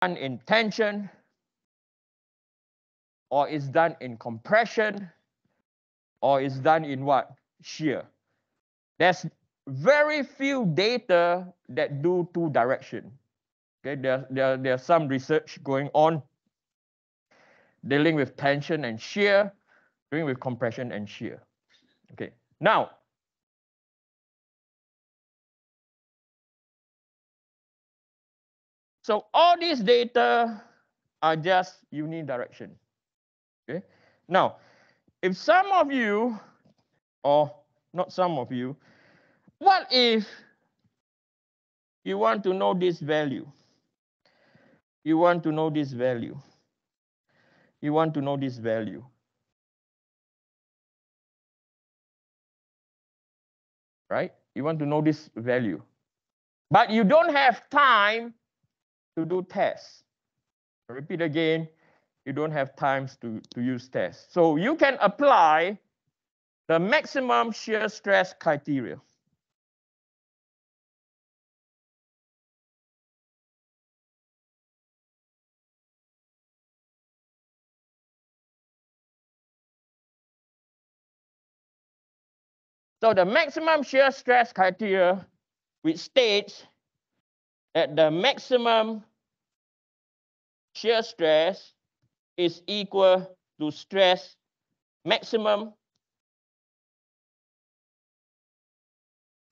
done in tension, or is done in compression, or is done in what? Shear. There's very few data that do two direction. Okay, there's some research going on dealing with tension and shear, dealing with compression and shear. Okay, now, so all these data are just unidirection. Okay, now, if some of you, or not some of you, what if you want to know this value? You want to know this value. You want to know this value. Right? You want to know this value. But you don't have time to do tests. I repeat again, you don't have time to use tests. So you can apply the maximum shear stress criteria. So the maximum shear stress criteria, which states that the maximum shear stress is equal to stress maximum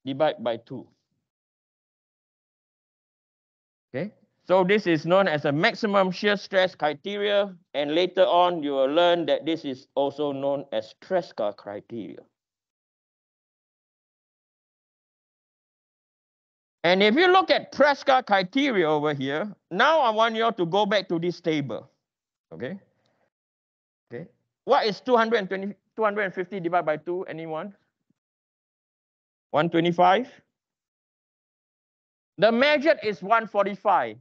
divided by 2. Okay, so this is known as a maximum shear stress criteria, and later on you will learn that this is also known as Tresca criteria. And if you look at Tresca criteria over here, now I want you all to go back to this table. Okay. Okay. What is 250 divided by 2? Anyone? 125? The measured is 145.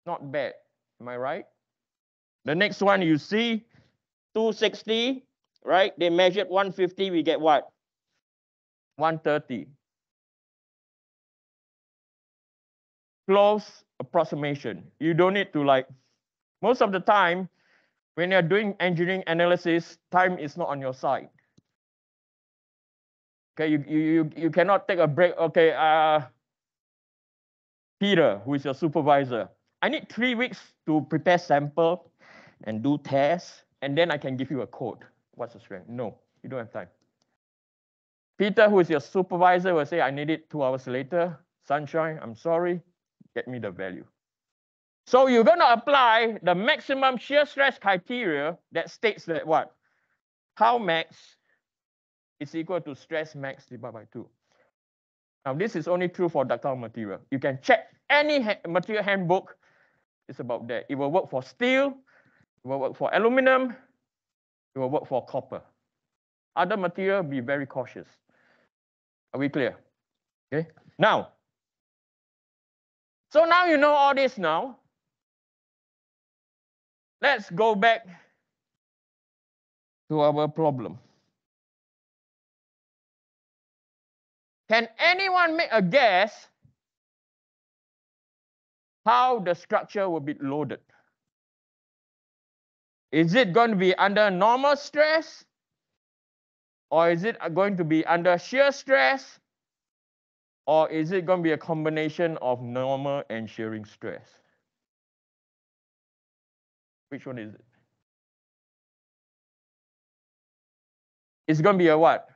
Not bad. Am I right? The next one you see, 260, right? They measured 150, we get what? 130. Close approximation. You don't need to like, most of the time, when you're doing engineering analysis, time is not on your side. Okay, you cannot take a break. Okay, Peter, who is your supervisor, I need 3 weeks to prepare sample and do tests, and then I can give you a code. What's the strength? No, you don't have time. Peter, who is your supervisor, will say, I need it 2 hours later. Sunshine, I'm sorry, get me the value. So you're going to apply the maximum shear stress criteria that states that what? Tau max is equal to stress max divided by 2. Now, this is only true for ductile material. You can check any material handbook. It's about that. It will work for steel. It will work for aluminum. It will work for copper. Other material, be very cautious. Are we clear? Okay. Now, so now you know all this now. Let's go back to our problem. Can anyone make a guess how the structure will be loaded? Is it going to be under normal stress? Or is it going to be under shear stress? Or is it going to be a combination of normal and shearing stress? Which one is it? It's going to be a what?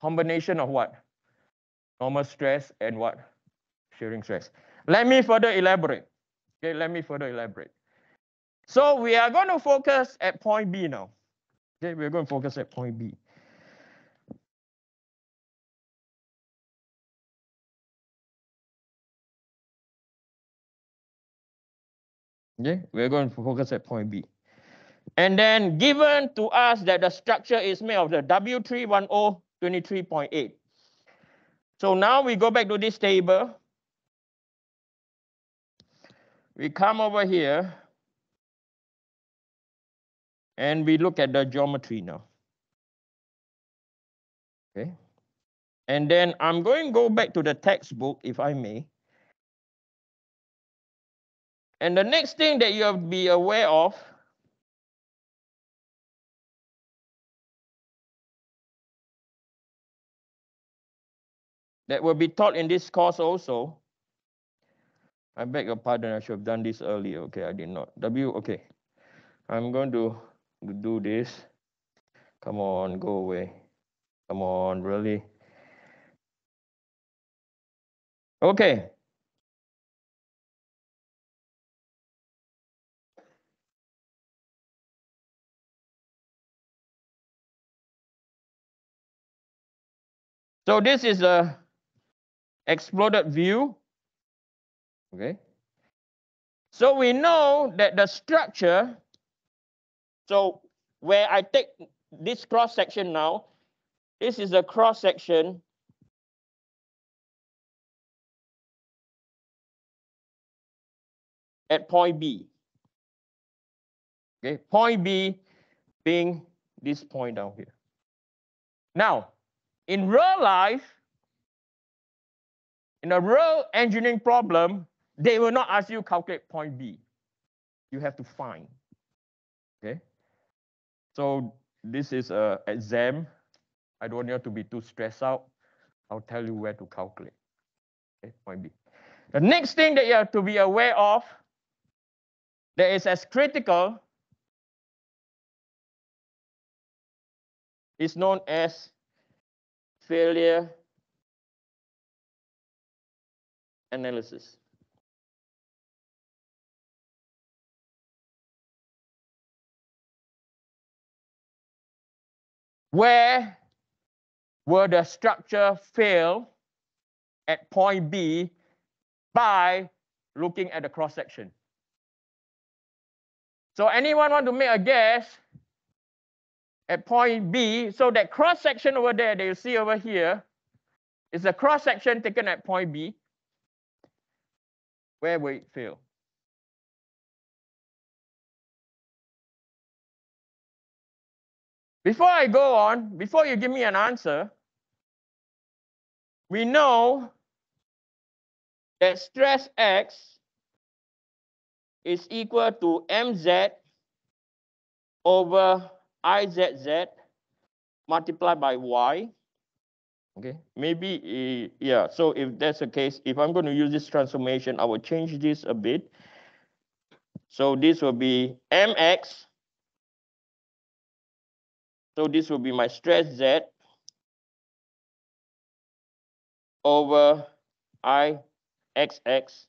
Combination of what? Normal stress and what? Shearing stress. Let me further elaborate. Okay, let me further elaborate. So we are going to focus at point B now. Okay, we're going to focus at point B. Okay, we're going to focus at point B. And then given to us that the structure is made of the W310 23.8. So now we go back to this table. We come over here and we look at the geometry now. Okay. And then I'm going to go back to the textbook, if I may. And the next thing that you have to be aware of that will be taught in this course also. I beg your pardon, I should have done this earlier. Okay, I did not. Okay. I'm going to do this. Come on, go away. Come on, really? Okay. So this is a exploded view. Okay. So we know that the structure, so where I take this cross section now, this is a cross section at point B. Okay, point B being this point down here. Now, in real life, in a real engineering problem, they will not ask you calculate point B. You have to find. Okay. So this is an exam. I don't want you to be too stressed out. I'll tell you where to calculate. Okay, point B. The next thing that you have to be aware of that is as critical is known as failure analysis. Where will the structure fail at point B by looking at the cross section? So anyone want to make a guess at point B? So that cross section over there that you see over here is a cross section taken at point B. Where will it fail? Before I go on, before you give me an answer, we know that stress X is equal to mz over izz multiplied by y. Okay, maybe, yeah, so if that's the case, if I'm going to use this transformation, I will change this a bit. So this will be mx. So this will be my stress z over ixx.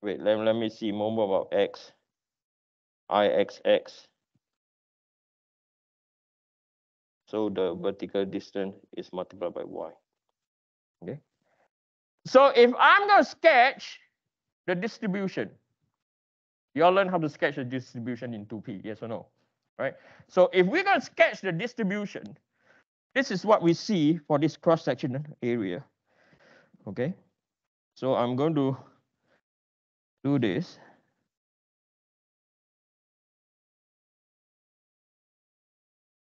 Wait, let me see more about x. Ixx. So the vertical distance is multiplied by y. Okay. So if I'm going to sketch the distribution, you all learn how to sketch the distribution in 2P, yes or no? Right? So if we're going to sketch the distribution, this is what we see for this cross-section area. Okay. So I'm going to do this.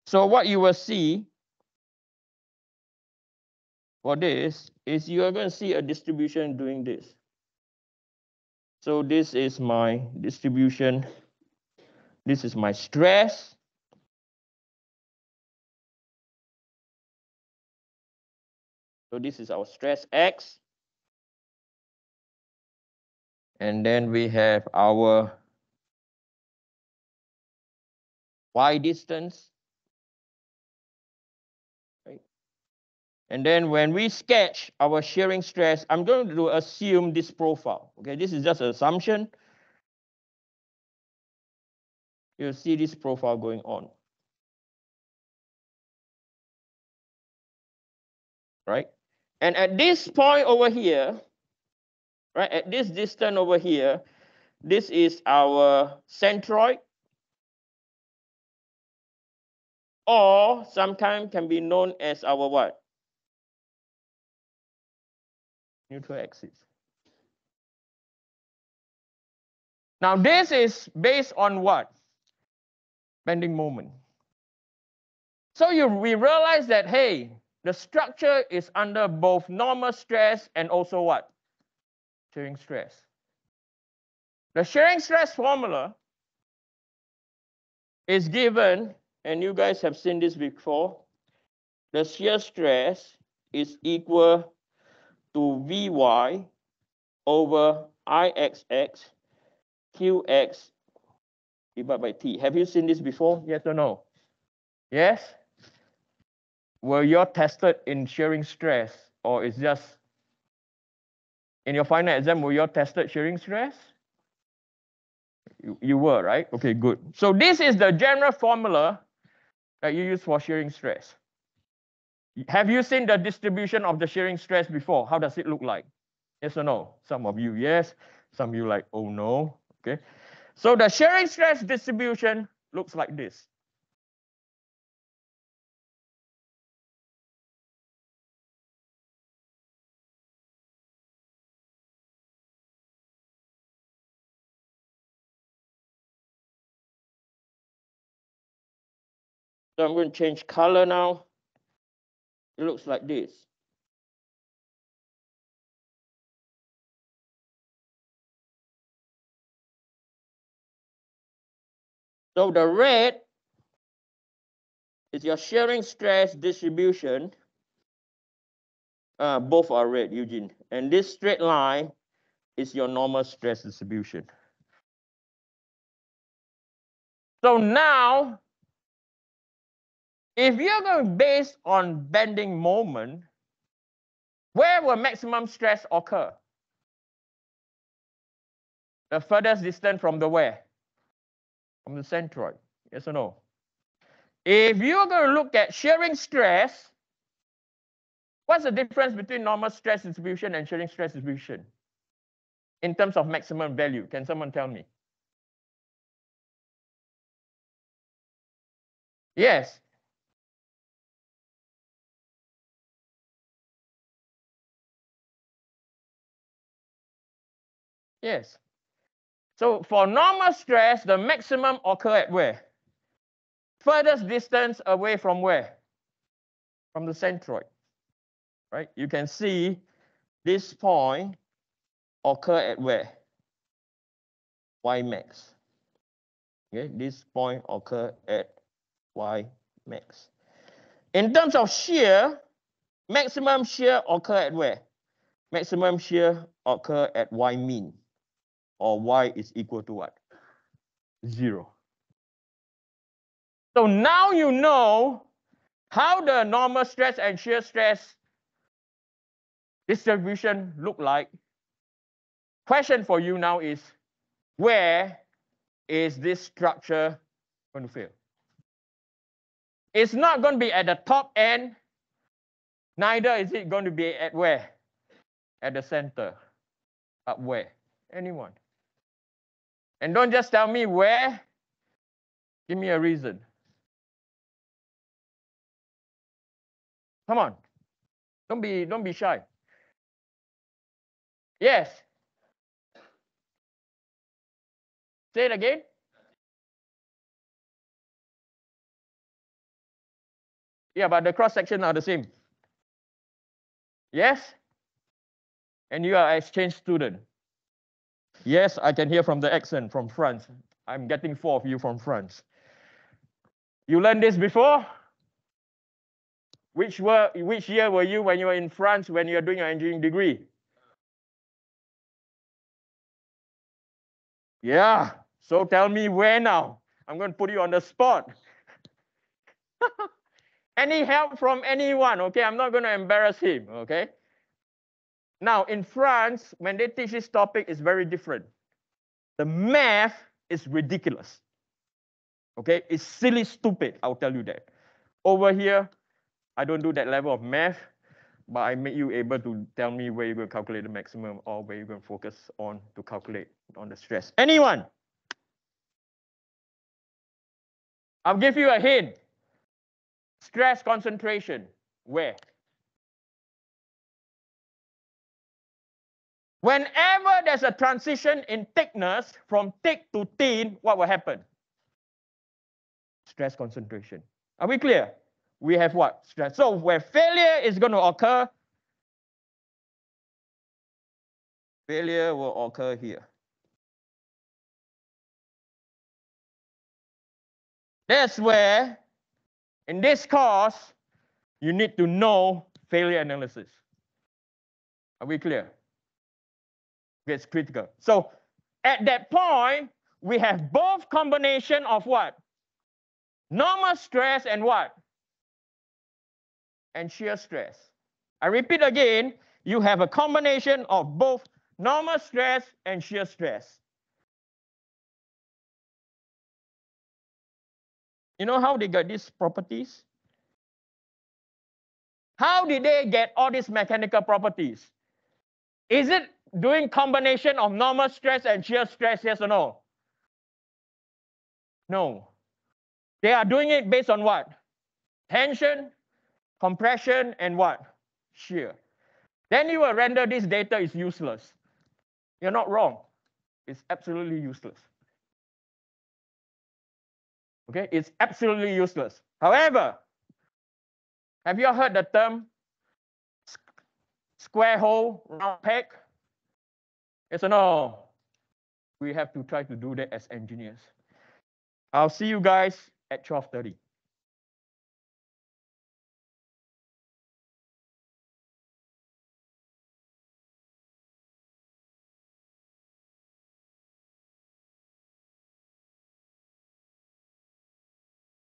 So what you will see for this is you are going to see a distribution doing this. So this is my distribution. This is my stress. So this is our stress X. And then we have our Y distance. Right? And then when we sketch our shearing stress, I'm going to assume this profile. Okay, this is just an assumption. You'll see this profile going on. Right? And at this point over here, right, at this distance over here, this is our centroid, or sometimes can be known as our what? Neutral axis. Now this is based on what? Bending moment. So we realize that, hey, the structure is under both normal stress and also what? Shearing stress. The shearing stress formula is given, and you guys have seen this before. The shear stress is equal to Vy over Ixx Qx divided by T. Have you seen this before? Yes or no? Yes? Were you tested in shearing stress, or is just in your final exam, were you tested shearing stress? You were, right? Okay, good. So this is the general formula that you use for shearing stress. Have you seen the distribution of the shearing stress before? How does it look like? Yes or no? Some of you, yes. Some of you like, oh no. Okay. So the shearing stress distribution looks like this. So I'm going to change color now. It looks like this. So the red is your shearing stress distribution. Both are red, Eugene. And this straight line is your normal stress distribution. So now, if you're going based on bending moment, where will maximum stress occur? The furthest distance from the where? From the centroid. Yes or no? If you're going to look at shearing stress, what's the difference between normal stress distribution and shearing stress distribution in terms of maximum value? Can someone tell me? Yes. Yes. So for normal stress, the maximum occur at where? Furthest distance away from where? From the centroid. Right? You can see this point occur at where? Y max. Okay, this point occur at Y max. In terms of shear, maximum shear occur at where? Maximum shear occur at Y mean, or Y is equal to what? 0. So now you know how the normal stress and shear stress distribution look like. Question for you now is, where is this structure going to fail? It's not going to be at the top end, neither is it going to be at where? At the center. Up where? Anyone? And don't just tell me where, give me a reason. Come on. Don't be shy. Yes. Say it again. Yeah, but the cross section are the same. Yes? And you are an exchange student. Yes, I can hear from the accent from France. I'm getting 4 of you from France. You learned this before? Which year were you when you were in France when you were doing your engineering degree? Yeah, so tell me where now. I'm going to put you on the spot. Any help from anyone, okay? I'm not going to embarrass him, okay? Now, in France, when they teach this topic, it's very different. The math is ridiculous, okay? It's silly stupid, I'll tell you that. Over here, I don't do that level of math, but I make you able to tell me where you're going to calculate the maximum or where you're going to focus on to calculate on the stress. Anyone? I'll give you a hint. Stress concentration, where? Whenever there's a transition in thickness from thick to thin, what will happen? Stress concentration. Are we clear? we have what? Stress. So where failure is going to occur, failure will occur here. That's where, in this course, you need to know failure analysis. Are we clear? It's critical. So at that point, we have both combination of what? Normal stress and what? And shear stress. I repeat again, you have a combination of both normal stress and shear stress. You know how they got these properties? How did they get all these mechanical properties? Is it doing combination of normal stress and shear stress, yes or no? No. They are doing it based on what? Tension, compression, and what? Shear. Then you will render this data is useless. You're not wrong. It's absolutely useless. Okay, it's absolutely useless. However, have you heard the term square hole, round peg? Yes or no? We have to try to do that as engineers. I'll see you guys at 12:30.